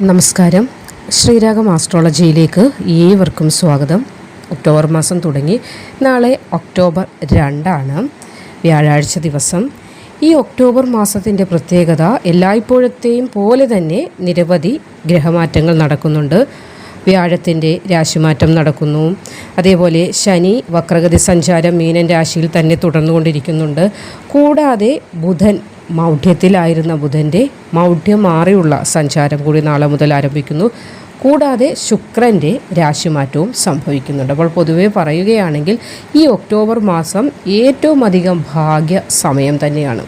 നമസ്കാരം. ശ്രീരാഗം ആസ്ട്രോളജിയിലേക്ക് ഏവർക്കും സ്വാഗതം. ഒക്ടോബർ മാസം തുടങ്ങി. നാളെ ഒക്ടോബർ 2 വ്യാഴാഴ്ച ദിവസം. ഈ ഒക്ടോബർ മാസത്തിൻ്റെ പ്രത്യേകത എല്ലായ്പ്പോഴത്തെയും പോലെ തന്നെ നിരവധി ഗ്രഹമാറ്റങ്ങൾ നടക്കുന്നുണ്ട്. വ്യാഴത്തിൻ്റെ രാശിമാറ്റം നടക്കുന്നു. അതേപോലെ ശനി വക്രഗതി സഞ്ചാരം മീനൻ രാശിയിൽ തന്നെ തുടർന്നുകൊണ്ടിരിക്കുന്നുണ്ട്. കൂടാതെ ബുധൻ മൗഢ്യത്തിലായിരുന്ന ബുധൻ്റെ മൗഢ്യം മാറിയുള്ള സഞ്ചാരം കൂടി നാളെ മുതൽ ആരംഭിക്കുന്നു. കൂടാതെ ശുക്രൻ്റെ രാശിമാറ്റവും സംഭവിക്കുന്നുണ്ട്. അപ്പോൾ പൊതുവെ പറയുകയാണെങ്കിൽ ഈ ഒക്ടോബർ മാസം ഏറ്റവും അധികം ഭാഗ്യ സമയം തന്നെയാണ്.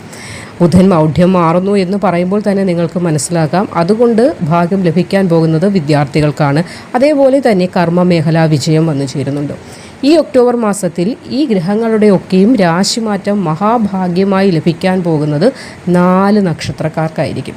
ബുധൻ മൗഢ്യം മാറുന്നു എന്ന് പറയുമ്പോൾ തന്നെ നിങ്ങൾക്ക് മനസ്സിലാക്കാം, അതുകൊണ്ട് ഭാഗ്യം ലഭിക്കാൻ പോകുന്നത് വിദ്യാർത്ഥികൾക്കാണ്. അതേപോലെ തന്നെ കർമ്മമേഖലാ വിജയം വന്നു ചേരുന്നുണ്ട്. ഈ ഒക്ടോബർ മാസത്തിൽ ഈ ഗ്രഹങ്ങളുടെ ഒക്കെയും രാശിമാറ്റം മഹാഭാഗ്യമായി ലഭിക്കാൻ പോകുന്നത് 4 നക്ഷത്രക്കാർക്കായിരിക്കും.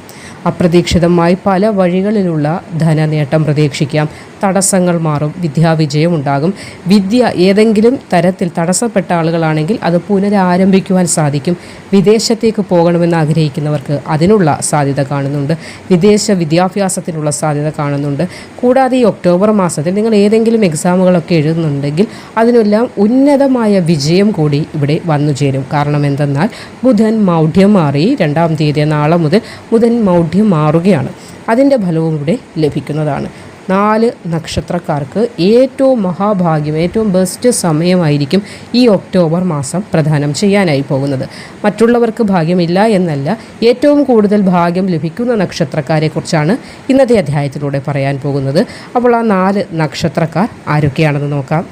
അപ്രതീക്ഷിതമായി പല വഴികളിലുള്ള ധനനേട്ടം പ്രതീക്ഷിക്കാം. തടസ്സങ്ങൾ മാറും. വിദ്യാവിജയം ഉണ്ടാകും. വിദ്യ ഏതെങ്കിലും തരത്തിൽ തടസ്സപ്പെട്ട ആളുകളാണെങ്കിൽ അത് പുനരാരംഭിക്കുവാൻ സാധിക്കും. വിദേശത്തേക്ക് പോകണമെന്ന് ആഗ്രഹിക്കുന്നവർക്ക് അതിനുള്ള സാധ്യത കാണുന്നുണ്ട്. വിദേശ വിദ്യാഭ്യാസത്തിനുള്ള സാധ്യത കാണുന്നുണ്ട്. കൂടാതെ ഈ ഒക്ടോബർ മാസത്തിൽ നിങ്ങൾ ഏതെങ്കിലും എക്സാമുകളൊക്കെ എഴുതുന്നുണ്ടെങ്കിൽ അതിനെല്ലാം ഉന്നതമായ വിജയം കൂടി ഇവിടെ വന്നു ചേരും. കാരണം എന്തെന്നാൽ ബുധൻ മൗഢ്യം മാറി 2-ാം തീയതി നാളെ മുതൽ ബുധൻ മൗഢ്യം മാറുകയാണ്. അതിൻ്റെ ഫലവും ഇവിടെ ലഭിക്കുന്നതാണ്. 4 നക്ഷത്രക്കാർക്ക് ഏറ്റവും മഹാഭാഗ്യം, ഏറ്റവും ബെസ്റ്റ് സമയമായിരിക്കും ഈ ഒക്ടോബർ മാസം പ്രദാനം ചെയ്യാനായി പോകുന്നത്. മറ്റുള്ളവർക്ക് ഭാഗ്യമില്ല എന്നല്ല, ഏറ്റവും കൂടുതൽ ഭാഗ്യം ലഭിക്കുന്ന നക്ഷത്രക്കാരെക്കുറിച്ചാണ് ഇന്നത്തെ അധ്യായത്തിലൂടെ പറയാൻ പോകുന്നത്. അപ്പോൾ ആ 4 നക്ഷത്രക്കാർ ആരൊക്കെയാണെന്ന് നോക്കാം.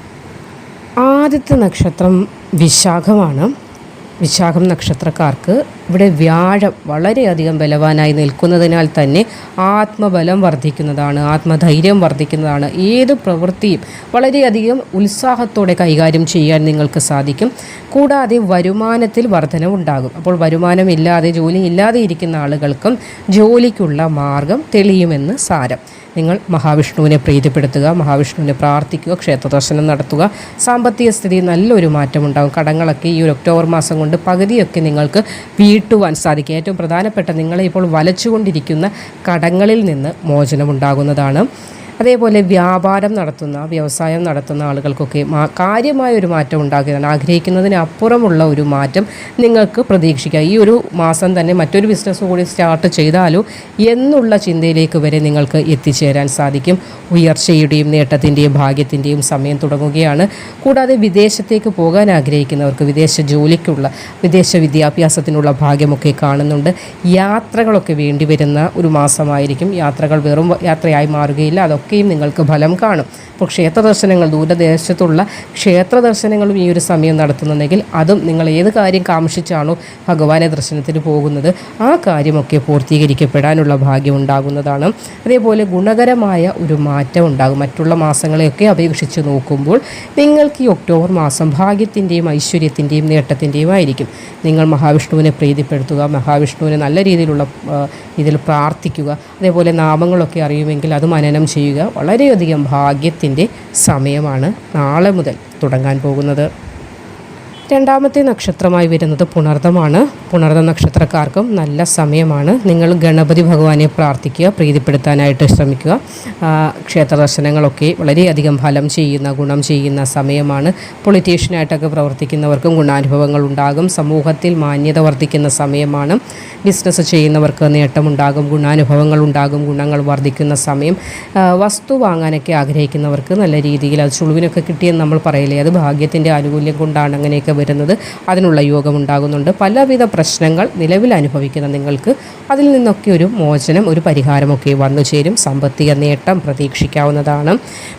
ആദ്യത്തെ നക്ഷത്രം വിശാഖമാണ്. വിശാഖം നക്ഷത്രക്കാർക്ക് ഇവിടെ വ്യാഴം വളരെയധികം ബലവാനായി നിൽക്കുന്നതിനാൽ തന്നെ ആത്മബലം വർദ്ധിക്കുന്നതാണ്, ആത്മധൈര്യം വർദ്ധിക്കുന്നതാണ്. ഏത് പ്രവൃത്തിയും വളരെയധികം ഉത്സാഹത്തോടെ കൈകാര്യം ചെയ്യാൻ നിങ്ങൾക്ക് സാധിക്കും. കൂടാതെ വരുമാനത്തിൽ വർധനവുണ്ടാകും. അപ്പോൾ വരുമാനമില്ലാതെ ജോലി ഇല്ലാതെ ഇരിക്കുന്ന ആളുകൾക്കും ജോലിക്കുള്ള മാർഗം തെളിയുമെന്ന് സാരം. നിങ്ങൾ മഹാവിഷ്ണുവിനെ പ്രീതിപ്പെടുത്തുക, മഹാവിഷ്ണുവിനെ പ്രാർത്ഥിക്കുക, ക്ഷേത്രദർശനം നടത്തുക. സാമ്പത്തിക സ്ഥിതി നല്ലൊരു മാറ്റമുണ്ടാകും. കടങ്ങളൊക്കെ ഈ ഒരു ഒക്ടോബർ മാസം കൊണ്ട് പകുതിയൊക്കെ നിങ്ങൾക്ക് വീട്ടുവാൻ സാധിക്കും. ഏറ്റവും പ്രധാനപ്പെട്ട നിങ്ങളെ ഇപ്പോൾ വലച്ചുകൊണ്ടിരിക്കുന്ന കടങ്ങളിൽ നിന്ന് മോചനമുണ്ടാകുന്നതാണ്. അതേപോലെ വ്യാപാരം നടത്തുന്ന, വ്യവസായം നടത്തുന്ന ആളുകൾക്കൊക്കെ കാര്യമായ ഒരു മാറ്റം ഉണ്ടാകുന്നതാണ്. ആഗ്രഹിക്കുന്നതിന് അപ്പുറമുള്ള ഒരു മാറ്റം നിങ്ങൾക്ക് പ്രതീക്ഷിക്കാം. ഈ ഒരു മാസം തന്നെ മറ്റൊരു ബിസിനസ് കൂടി സ്റ്റാർട്ട് ചെയ്താലോ എന്നുള്ള ചിന്തയിലേക്ക് വരെ നിങ്ങൾക്ക് എത്തിച്ചേരാൻ സാധിക്കും. ഉയർച്ചയുടെയും നേട്ടത്തിൻ്റെയും ഭാഗ്യത്തിൻ്റെയും സമയം തുടങ്ങുകയാണ്. കൂടാതെ വിദേശത്തേക്ക് പോകാൻ ആഗ്രഹിക്കുന്നവർക്ക് വിദേശ ജോലിക്കുള്ള, വിദേശ വിദ്യാഭ്യാസത്തിനുള്ള ഭാഗ്യമൊക്കെ കാണുന്നുണ്ട്. യാത്രകളൊക്കെ വേണ്ടി വരുന്ന ഒരു മാസമായിരിക്കും. യാത്രകൾ വെറും യാത്രയായി മാറുകയില്ല. അതൊക്കെയും നിങ്ങൾക്ക് ഫലം കാണും. ഇപ്പോൾ ക്ഷേത്രദർശനങ്ങൾ, ദൂരദേശത്തുള്ള ക്ഷേത്ര ദർശനങ്ങളും ഈ ഒരു സമയം നടത്തുന്നുണ്ടെങ്കിൽ അതും നിങ്ങൾ ഏത് കാര്യം കാംക്ഷിച്ചാണോ ഭഗവാനെ ദർശനത്തിന് പോകുന്നത് ആ കാര്യമൊക്കെ പൂർത്തീകരിക്കപ്പെടാനുള്ള ഭാഗ്യം ഉണ്ടാകുന്നതാണ്. അതേപോലെ ഗുണകരമായ ഒരു മാറ്റം ഉണ്ടാകും. മറ്റുള്ള മാസങ്ങളെയൊക്കെ അപേക്ഷിച്ച് നോക്കുമ്പോൾ നിങ്ങൾക്ക് ഈ ഒക്ടോബർ മാസം ഭാഗ്യത്തിൻ്റെയും ഐശ്വര്യത്തിൻ്റെയും നേട്ടത്തിൻ്റെയും ആയിരിക്കും. നിങ്ങൾ മഹാവിഷ്ണുവിനെ പ്രീതിപ്പെടുത്തുക, മഹാവിഷ്ണുവിനെ നല്ല രീതിയിലുള്ള ഇതിൽ പ്രാർത്ഥിക്കുക. അതേപോലെ നാമങ്ങളൊക്കെ അറിയുമെങ്കിൽ അത് മനനം ചെയ്യുക. വളരെയധികം ഭാഗ്യത്തിൻ്റെ സമയമാണ് നാളെ മുതൽ തുടങ്ങാൻ പോകുന്നത്. രണ്ടാമത്തെ നക്ഷത്രമായി വരുന്നത് പുണർദമാണ്. പുണർദ നക്ഷത്രക്കാർക്കും നല്ല സമയമാണ്. നിങ്ങൾ ഗണപതി ഭഗവാനെ പ്രാർത്ഥിക്കുക, പ്രീതിപ്പെടുത്താനായിട്ട് ശ്രമിക്കുക. ക്ഷേത്ര ദർശനങ്ങളൊക്കെ വളരെയധികം ഫലം ചെയ്യുന്ന, ഗുണം ചെയ്യുന്ന സമയമാണ്. പൊളിറ്റീഷ്യനായിട്ടൊക്കെ പ്രവർത്തിക്കുന്നവർക്കും ഗുണാനുഭവങ്ങൾ ഉണ്ടാകും. സമൂഹത്തിൽ മാന്യത വർദ്ധിക്കുന്ന സമയമാണ്. ബിസിനസ് ചെയ്യുന്നവർക്ക് നേട്ടമുണ്ടാകും, ഗുണാനുഭവങ്ങൾ ഉണ്ടാകും, ഗുണങ്ങൾ വർദ്ധിക്കുന്ന സമയം. വസ്തു വാങ്ങാനൊക്കെ ആഗ്രഹിക്കുന്നവർക്ക് നല്ല രീതിയിൽ, അത് ചുളുവിനൊക്കെ കിട്ടിയെന്ന് നമ്മൾ പറയില്ലേ, അത് ഭാഗ്യത്തിൻ്റെ ആനുകൂല്യം കൊണ്ടാണ് അങ്ങനെയൊക്കെ വരുന്നത്. അതിനുള്ള യോഗം ഉണ്ടാകുന്നുണ്ട്. പലവിധ പ്രശ്നങ്ങൾ നിലവിൽ അനുഭവിക്കുന്ന നിങ്ങൾക്ക് അതിൽ നിന്നൊക്കെ ഒരു മോചനം, ഒരു പരിഹാരമൊക്കെ വന്നു ചേരും. സാമ്പത്തിക നേട്ടം പ്രതീക്ഷിക്കാവുന്നതാണ്.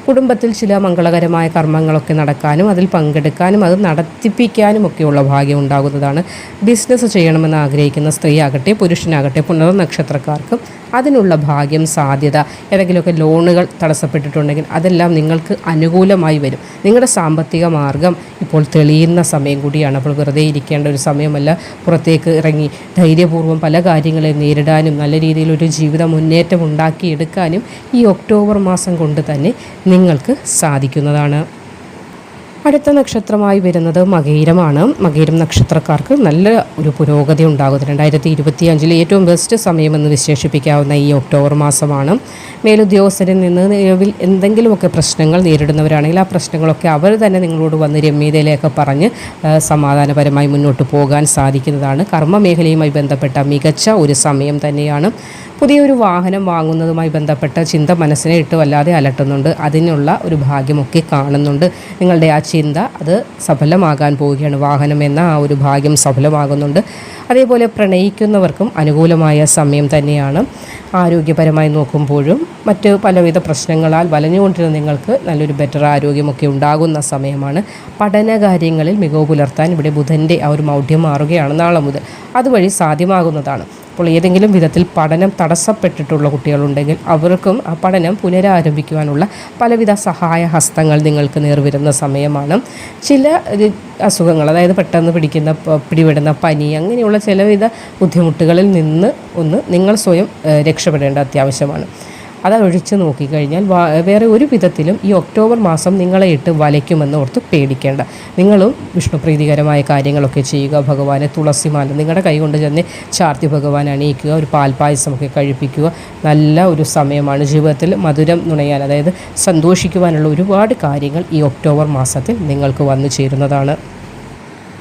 കുടുംബത്തിൽ ചില മംഗളകരമായ കർമ്മങ്ങളൊക്കെ നടക്കാനും അതിൽ പങ്കെടുക്കാനും അത് നടത്തിപ്പിക്കാനും ഒക്കെയുള്ള ഭാഗ്യം ഉണ്ടാകുന്നതാണ്. ബിസിനസ് ചെയ്യണമെന്ന് ആഗ്രഹിക്കുന്ന സ്ത്രീയാകട്ടെ പുരുഷനാകട്ടെ പുണർ നക്ഷത്രക്കാർക്ക് അതിനുള്ള ഭാഗ്യം, സാധ്യത, ഏതെങ്കിലുമൊക്കെ ലോണുകൾ തടസ്സപ്പെട്ടിട്ടുണ്ടെങ്കിൽ അതെല്ലാം നിങ്ങൾക്ക് അനുകൂലമായി വരും. നിങ്ങളുടെ സാമ്പത്തിക മാർഗം ഇപ്പോൾ തെളിയുന്ന സമയം കൂടിയാണ്. അപ്പോൾ വെറുതെ ഇരിക്കേണ്ട ഒരു സമയമല്ല. പുറത്തേക്ക് ഇറങ്ങി ധൈര്യപൂർവ്വം പല കാര്യങ്ങളെ നേരിടാനും നല്ല രീതിയിലൊരു ജീവിത മുന്നേറ്റം ഉണ്ടാക്കിയെടുക്കാനും ഈ ഒക്ടോബർ മാസം കൊണ്ട് തന്നെ നിങ്ങൾക്ക് സാധിക്കുന്നതാണ്. അടുത്ത നക്ഷത്രമായി വരുന്നത് മകയിരമാണ്. മകയിരം നക്ഷത്രക്കാർക്ക് നല്ല ഒരു പുരോഗതി ഉണ്ടാകുന്നത് 2025 ഏറ്റവും ബെസ്റ്റ് സമയമെന്ന് വിശേഷിപ്പിക്കാവുന്ന ഈ ഒക്ടോബർ മാസമാണ്. മേലുദ്യോഗസ്ഥരിൽ നിന്ന് നിലവിൽ എന്തെങ്കിലുമൊക്കെ പ്രശ്നങ്ങൾ നേരിടുന്നവരാണെങ്കിൽ ആ പ്രശ്നങ്ങളൊക്കെ അവർ തന്നെ നിങ്ങളോട് വന്ന് രമ്യതയിലേക്ക് പറഞ്ഞ് സമാധാനപരമായി മുന്നോട്ട് പോകാൻ സാധിക്കുന്നതാണ്. കർമ്മ മേഖലയുമായി ബന്ധപ്പെട്ട മികച്ച ഒരു സമയം തന്നെയാണ്. പുതിയൊരു വാഹനം വാങ്ങുന്നതുമായി ബന്ധപ്പെട്ട ചിന്ത മനസ്സിനെ ഇട്ട് വല്ലാതെ അലട്ടുന്നുണ്ട്. അതിനുള്ള ഒരു ഭാഗ്യമൊക്കെ കാണുന്നുണ്ട്. നിങ്ങളുടെ ആ ചിന്ത അത് സഫലമാകാൻ പോവുകയാണ്. വാഹനം എന്ന ആ ഒരു ഭാഗ്യം സഫലമാകുന്നുണ്ട്. അതേപോലെ പ്രണയിക്കുന്നവർക്കും അനുകൂലമായ സമയം തന്നെയാണ്. ആരോഗ്യപരമായി നോക്കുമ്പോഴും മറ്റ് പലവിധ പ്രശ്നങ്ങളാൽ വലഞ്ഞുകൊണ്ടിരുന്ന നിങ്ങൾക്ക് നല്ലൊരു ബെറ്റർ ആരോഗ്യമൊക്കെ ഉണ്ടാകുന്ന സമയമാണ്. പഠനകാര്യങ്ങളിൽ മികവ് പുലർത്താൻ ഇവിടെ ബുധൻ്റെ ആ ഒരു മൗഢ്യം മാറുകയാണ് നാളെ മുതൽ. അതുവഴി സാധ്യമാകുന്നതാണ്. അപ്പോൾ ഏതെങ്കിലും വിധത്തിൽ പഠനം തടസ്സപ്പെട്ടിട്ടുള്ള കുട്ടികളുണ്ടെങ്കിൽ അവർക്കും ആ പഠനം പുനരാരംഭിക്കുവാനുള്ള പലവിധ സഹായ ഹസ്തങ്ങൾ നിങ്ങൾക്ക് നേർവരുന്ന സമയമാണ്. ചില അസുഖങ്ങൾ, അതായത് പെട്ടെന്ന് പിടിപെടുന്ന പനി, അങ്ങനെയുള്ള ചിലവിധ ബുദ്ധിമുട്ടുകളിൽ നിന്ന് നിങ്ങൾ സ്വയം രക്ഷപ്പെടേണ്ട അത്യാവശ്യമാണ്. അതൊഴിച്ച് നോക്കിക്കഴിഞ്ഞാൽ വേറെ ഒരു വിധത്തിലും ഈ ഒക്ടോബർ മാസം നിങ്ങളെ ഇട്ട് വലയ്ക്കുമെന്ന് ഓർത്ത് പേടിക്കേണ്ട. നിങ്ങളും വിഷ്ണുപ്രീതികരമായ കാര്യങ്ങളൊക്കെ ചെയ്യുക. ഭഗവാനെ തുളസിമാല നിങ്ങളുടെ കൈകൊണ്ട് തന്നെ ചാർത്തി ഭഗവാൻ അണിയിക്കുക. ഒരു പാൽപ്പായസമൊക്കെ കഴിപ്പിക്കുക. നല്ല ഒരു സമയമാണ്. ജീവിതത്തിൽ മധുരം നുണയാൻ, അതായത് സന്തോഷിക്കുവാനുള്ള ഒരുപാട് കാര്യങ്ങൾ ഈ ഒക്ടോബർ മാസത്തിൽ നിങ്ങൾക്ക് വന്നു ചേരുന്നതാണ്.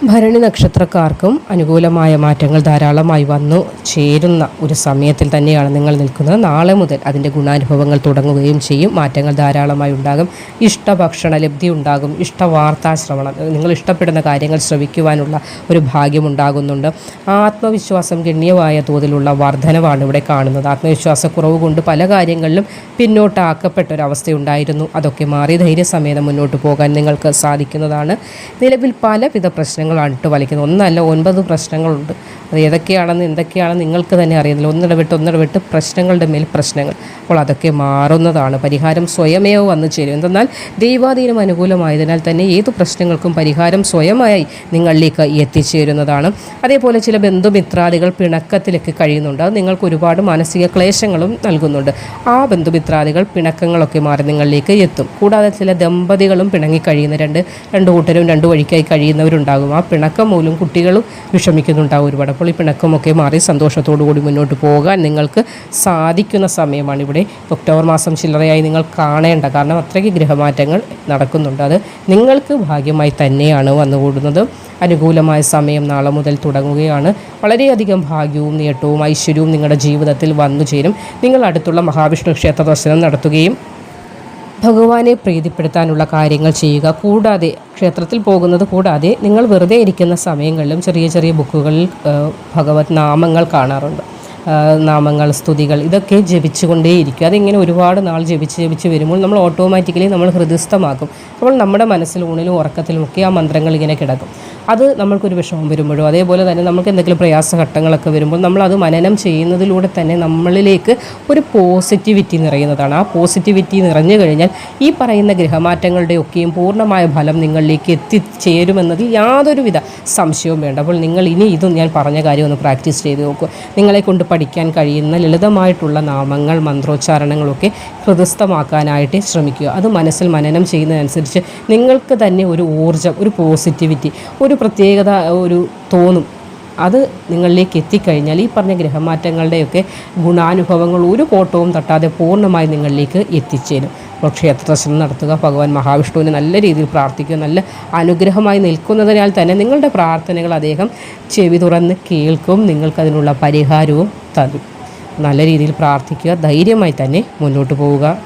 ഭരണി നക്ഷത്രക്കാർക്കും അനുകൂലമായ മാറ്റങ്ങൾ ധാരാളമായി വന്നു ചേരുന്ന ഒരു സമയത്തിൽ തന്നെയാണ് നിങ്ങൾ നിൽക്കുന്നത്. നാളെ മുതൽ അതിൻ്റെ ഗുണാനുഭവങ്ങൾ തുടങ്ങുകയും ചെയ്യും. മാറ്റങ്ങൾ ധാരാളമായി ഉണ്ടാകും. ഇഷ്ടഭക്ഷണ ലബ്ധി ഉണ്ടാകും. ഇഷ്ടവാർത്താശ്രവണം, നിങ്ങൾ ഇഷ്ടപ്പെടുന്ന കാര്യങ്ങൾ ശ്രവിക്കുവാനുള്ള ഒരു ഭാഗ്യമുണ്ടാകുന്നുണ്ട്. ആത്മവിശ്വാസം ഗണ്യമായ തോതിലുള്ള വർധനവാണ് ഇവിടെ കാണുന്നത്. ആത്മവിശ്വാസക്കുറവ് കൊണ്ട് പല കാര്യങ്ങളിലും പിന്നോട്ടാക്കപ്പെട്ട ഒരവസ്ഥയുണ്ടായിരുന്നു. അതൊക്കെ മാറി ധൈര്യസമേതം മുന്നോട്ട് പോകാൻ നിങ്ങൾക്ക് സാധിക്കുന്നതാണ്. നിലവിൽ പലവിധ പ്രശ്നങ്ങളാണ് ഇട്ട് വലിക്കുന്നത്. ഒന്നല്ല 9 പ്രശ്നങ്ങളുണ്ട്. അത് ഏതൊക്കെയാണെന്ന് എന്തൊക്കെയാണെന്ന് നിങ്ങൾക്ക് തന്നെ അറിയുന്നില്ല. ഒന്നിടവിട്ട് പ്രശ്നങ്ങളുടെ മേൽ പ്രശ്നങ്ങൾ. അപ്പോൾ അതൊക്കെ മാറുന്നതാണ്. പരിഹാരം സ്വയമേവ വന്നു ചേരും. എന്തെന്നാൽ ദൈവാധീനം അനുകൂലമായതിനാൽ തന്നെ ഏതു പ്രശ്നങ്ങൾക്കും പരിഹാരം സ്വയമായി നിങ്ങളിലേക്ക് എത്തിച്ചേരുന്നതാണ്. അതേപോലെ ചില ബന്ധുമിത്രാദികൾ പിണക്കത്തിലേക്ക് കഴിയുന്നുണ്ട്. അത് നിങ്ങൾക്ക് ഒരുപാട് മാനസിക ക്ലേശങ്ങളും നൽകുന്നുണ്ട്. ആ ബന്ധുമിത്രാദികൾ പിണക്കങ്ങളൊക്കെ മാറി നിങ്ങളിലേക്ക് എത്തും. കൂടാതെ ചില ദമ്പതികളും പിണങ്ങിക്കഴിയുന്ന രണ്ട് കൂട്ടരും രണ്ട് വഴിക്കായി കഴിയുന്നവരുണ്ടാകും. ആ പിണക്കം മൂലം കുട്ടികളും വിഷമിക്കുന്നുണ്ടാവും ഒരുപാട്. അപ്പോൾ ഈ പിണക്കമൊക്കെ മാറി സന്തോഷത്തോടു കൂടി മുന്നോട്ട് പോകാൻ നിങ്ങൾക്ക് സാധിക്കുന്ന സമയമാണ്. ഇവിടെ ഒക്ടോബർ മാസം ചില്ലറയായി നിങ്ങൾ കാണേണ്ട, കാരണം അത്രയ്ക്ക് ഗ്രഹമാറ്റങ്ങൾ നടക്കുന്നുണ്ട്. അത് നിങ്ങൾക്ക് ഭാഗ്യമായി തന്നെയാണ് വന്നുകൂടുന്നത്. അനുകൂലമായ സമയം നാളെ മുതൽ തുടങ്ങുകയാണ്. വളരെയധികം ഭാഗ്യവും നേട്ടവും ഐശ്വര്യവും നിങ്ങളുടെ ജീവിതത്തിൽ വന്നു ചേരും. നിങ്ങൾ അടുത്തുള്ള മഹാവിഷ്ണു ക്ഷേത്ര ദർശനം നടത്തുകയും ഭഗവാനെ പ്രീതിപ്പെടുത്താനുള്ള കാര്യങ്ങൾ ചെയ്യുക. കൂടാതെ ക്ഷേത്രത്തിൽ പോകുന്നത് കൂടാതെ നിങ്ങൾ വെറുതെ ഇരിക്കുന്ന സമയങ്ങളിലും ചെറിയ ചെറിയ ബുക്കുകളിൽ ഭഗവത് നാമങ്ങൾ കാണാറുണ്ട്. നാമങ്ങൾ, സ്തുതികൾ, ഇതൊക്കെ ജപിച്ചുകൊണ്ടേയിരിക്കും. അതിങ്ങനെ ഒരുപാട് നാൾ ജപിച്ച് വരുമ്പോൾ നമ്മൾ ഓട്ടോമാറ്റിക്കലി നമ്മൾ ഹൃദയസ്ഥമാക്കും. അപ്പോൾ നമ്മുടെ മനസ്സിൽ ഊണിലും ഉറക്കത്തിലുമൊക്കെ ആ മന്ത്രങ്ങൾ ഇങ്ങനെ കിടക്കും. അത് നമ്മൾക്കൊരു വിഷമം വരുമ്പോഴോ അതേപോലെ തന്നെ നമുക്ക് എന്തെങ്കിലും പ്രയാസഘട്ടങ്ങളൊക്കെ വരുമ്പോൾ നമ്മളത് മനനം ചെയ്യുന്നതിലൂടെ തന്നെ നമ്മളിലേക്ക് ഒരു പോസിറ്റിവിറ്റി നിറയുന്നതാണ്. ആ പോസിറ്റിവിറ്റി നിറഞ്ഞു കഴിഞ്ഞാൽ ഈ പറയുന്ന ഗ്രഹമാറ്റങ്ങളുടെയൊക്കെയും പൂർണ്ണമായ ഫലം നിങ്ങളിലേക്ക് എത്തിച്ചേരുമെന്നതിൽ യാതൊരുവിധ സംശയവും വേണ്ട. അപ്പോൾ നിങ്ങൾ ഇനി ഇതും ഞാൻ പറഞ്ഞ കാര്യം ഒന്ന് പ്രാക്ടീസ് ചെയ്ത് നോക്കുക. നിങ്ങളെ കൊണ്ട് പഠിക്കാൻ കഴിയുന്ന ലളിതമായിട്ടുള്ള നാമങ്ങൾ, മന്ത്രോച്ചാരണങ്ങളൊക്കെ ഹൃദയസ്ഥമാക്കാനായിട്ട് ശ്രമിക്കുക. അത് മനസ്സിൽ മനനം ചെയ്യുന്നതനുസരിച്ച് നിങ്ങൾക്ക് തന്നെ ഒരു ഊർജ്ജം, ഒരു പോസിറ്റിവിറ്റി, ഒരു പ്രത്യേകത തോന്നും. അത് നിങ്ങളിലേക്ക് എത്തിക്കഴിഞ്ഞാൽ ഈ പറഞ്ഞ ഗ്രഹമാറ്റങ്ങളുടെയൊക്കെ ഗുണാനുഭവങ്ങൾ ഒരു കോട്ടവും തട്ടാതെ പൂർണ്ണമായി നിങ്ങളിലേക്ക് എത്തിച്ചേരും. അപ്പോൾ ക്ഷേത്ര ദർശനം നടത്തുക. ഭഗവാൻ മഹാവിഷ്ണുവിനെ നല്ല രീതിയിൽ പ്രാർത്ഥിക്കുക. നല്ല അനുഗ്രഹമായി നിൽക്കുന്നതിനാൽ തന്നെ നിങ്ങളുടെ പ്രാർത്ഥനകൾ അദ്ദേഹം ചെവി തുറന്ന് കേൾക്കും. നിങ്ങൾക്കതിനുള്ള പരിഹാരവും തരും. നല്ല രീതിയിൽ പ്രാർത്ഥിക്കുക. ധൈര്യമായി തന്നെ മുന്നോട്ട് പോവുക.